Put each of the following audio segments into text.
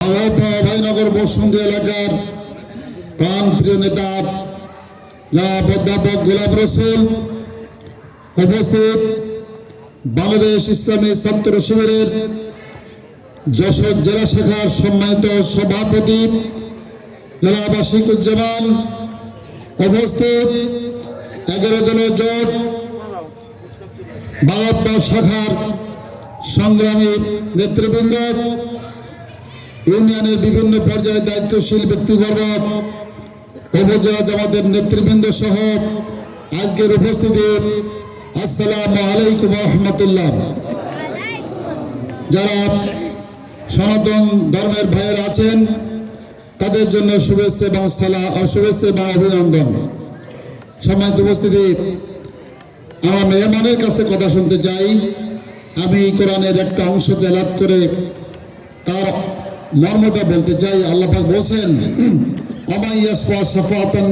ভাইনগর বসুন্ধী এলাকার প্রাণপ্রিয় নেতা জনাব অধ্যাপক গোলাম রসুল, উপস্থিত বাংলাদেশ ইসলামী ছাত্র শিবিরের যশোর জেলা শাখার সম্মানিত সভাপতি জনাব আশিকুজ্জামান, উপস্থিত 11 দলীয় জোট 52 শাখার সংগ্রামী নেতৃবৃন্দ, ইউনিয়নের বিভিন্ন পর্যায়ে দায়িত্বশীল ব্যক্তিবর্গ, উপজেলা জামাতের নেতৃবৃন্দ সহ আজকের উপস্থিতি, আসসালামু আলাইকুম ওয়া রাহমাতুল্লাহ। যারা সনাতন ধর্মের ভাইয়েরা আছেন তাদের জন্য শুভেচ্ছা এবং অভিনন্দন। সম্মানিত উপস্থিতি, আমার মেহমানের কাছে কথা শুনতে চাই। আমি কোরআনের একটা অংশ তেলাওয়াত করে তার মর্মটা বলতে চাই। আল্লাহ পাক বলেন, আমাই ইয়াসফা শাফাতান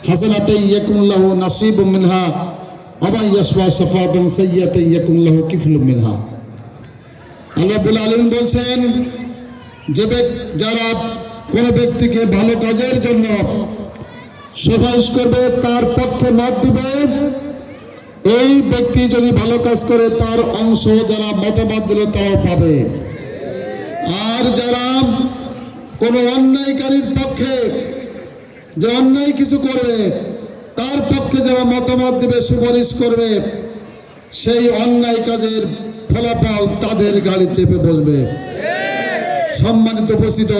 হাসানাতান ইয়াকুন লাহু নাসিবুম মিনহা আমাই ইয়াসফা শাফাতান সাইয়্যাতান ইয়াকুন লাহু কিফলুম মিনহা। আল্লাহ রাব্বুল আলামিন বলেন, যারা কোন ব্যক্তিকে ভালো কাজের জন্য সুপারিশ করবে, তার পক্ষে মত দিবে, এই ব্যক্তি যদি ভালো কাজ করে তার অংশ যারা মতামত দিল তারাও পাবে। আর যারা কোন অন্যায়কারীর পক্ষে যে অন্যায় কিছু করবে তার পক্ষে যারা মতামত দিবে, সুপারিশ করবে, সেই অন্যায় কাজের ফলাফল তাদের গাড়ি চেপে বসবে। সম্মানিত উপস্থিত,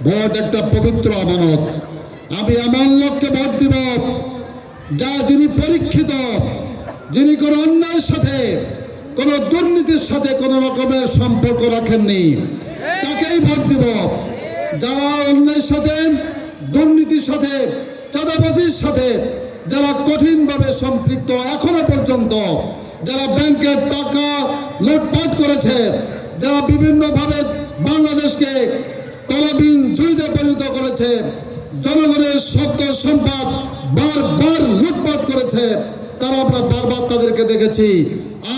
ভোট একটা পবিত্র আমানত। আমি এমন লোককে ভোট দিব যিনি পরীক্ষিত, যিনি কোন অন্যায়ের সাথে কোন দুর্নীতির সাথে কোন রকমের সম্পর্ক রাখেননি, তাকেই ভোট দিব। যারা অন্যায়ের সাথে, দুর্নীতির সাথে, চাঁদাবাজির সাথে যারা কঠিনভাবে সম্পৃক্ত, এখনো পর্যন্ত যারা ব্যাংকের টাকা লুটপাট করেছে, যারা বিভিন্নভাবে বাংলাদেশকে তলাবিহীন ঝুড়িতে পরিণত করেছে, জনগণের শক্ত সম্পদ বারবার লুটপাট করেছে, তারা আমরা বারবার তাদেরকে দেখেছি।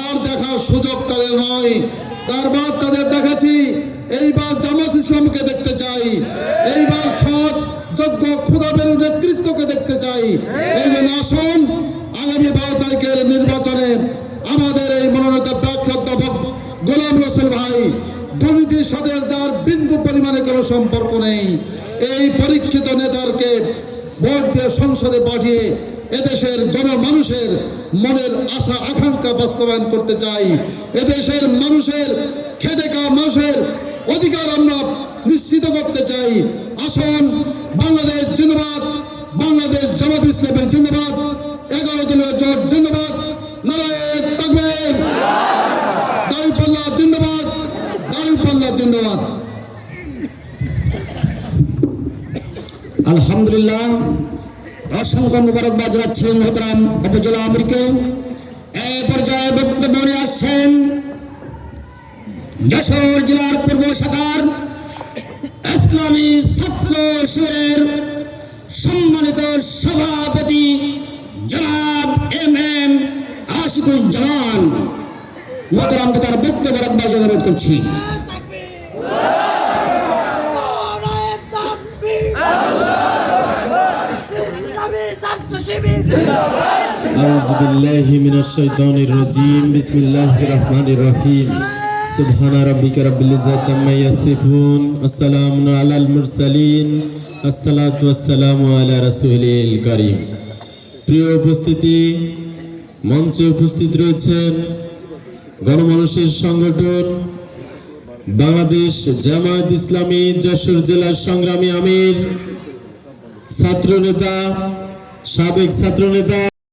আর দেখার সুযোগ তাদের নয়, বারবার তাদের দেখেছি। এইবার জামাত ইসলামকে দেখতে চাই, এইবার সৎ যোগ্য খুদাবের নেতৃত্বকে দেখতে চাই। এই জন্য আসুন, আগামী 12 তারিখের নির্বাচনে আমাদের এই মনোনীত প্রার্থী অধ্যাপক গোলাম রসুল ভাই, দুর্নীতির সাথে যার বিন্দু পরিমাণে কোনো সম্পর্ক নেই, এই পরীক্ষিত নেতাকে ভোট দিয়ে সংসদে পাঠিয়ে এদেশের জনমানুষের মনের আশা আকাঙ্ক্ষা বাস্তবায়ন করতে চাই। এদেশের মানুষের খেটে খাওয়া মানুষের অধিকার আমরা নিশ্চিত করতে চাই। আসুন, বাংলাদেশ জিন্দাবাদ, বাংলাদেশ জামাত ইসলামী জিন্দাবাদ, 11 দলীয় জোট জিন্দাবাদ, নারায়ে তাকবীর, দাঁড়িপাল্লা জিন্দাবাদ, দাঁড়িপাল্লা জিন্দাবাদ। আলহামদুলিল্লাহ, অসংখ্য মুবারকবাদ জানাচ্ছি মোহতারাম উপজেলা আমিরকে। এই পর্যায়ে বক্তব্য নিয়ে আসছেন যশোর জেলার পূর্ব শাখার ইসলামী ছাত্র শিবিরের সম্মানিত সভাপতি জনাব MM আশিকুজ্জামান। মোহতারামকে তার বক্তব্য রাখবার জন্য অনুরোধ করছি। আউযু বিল্লাহি মিনাশ শাইতানির রাজীম। বিসমিল্লাহির রহমানির রহিম। সুবহানা রাব্বিকা রাব্বিল ইজ্জাতি আম্মা ইয়াসিফুন, আসসালামু আলাল মুরসালিন, আসসালাতু ওয়াসসালামু আলা রাসূলিল কারীম। প্রিয় উপস্থিতি, মঞ্চে উপস্থিত রয়েছেন গণমানুষের সংগঠন বাংলাদেশ জামায়াত ইসলামী যশোর জেলার সংগ্রামী আমির, ছাত্র নেতা, সাবেক ছাত্র নেতা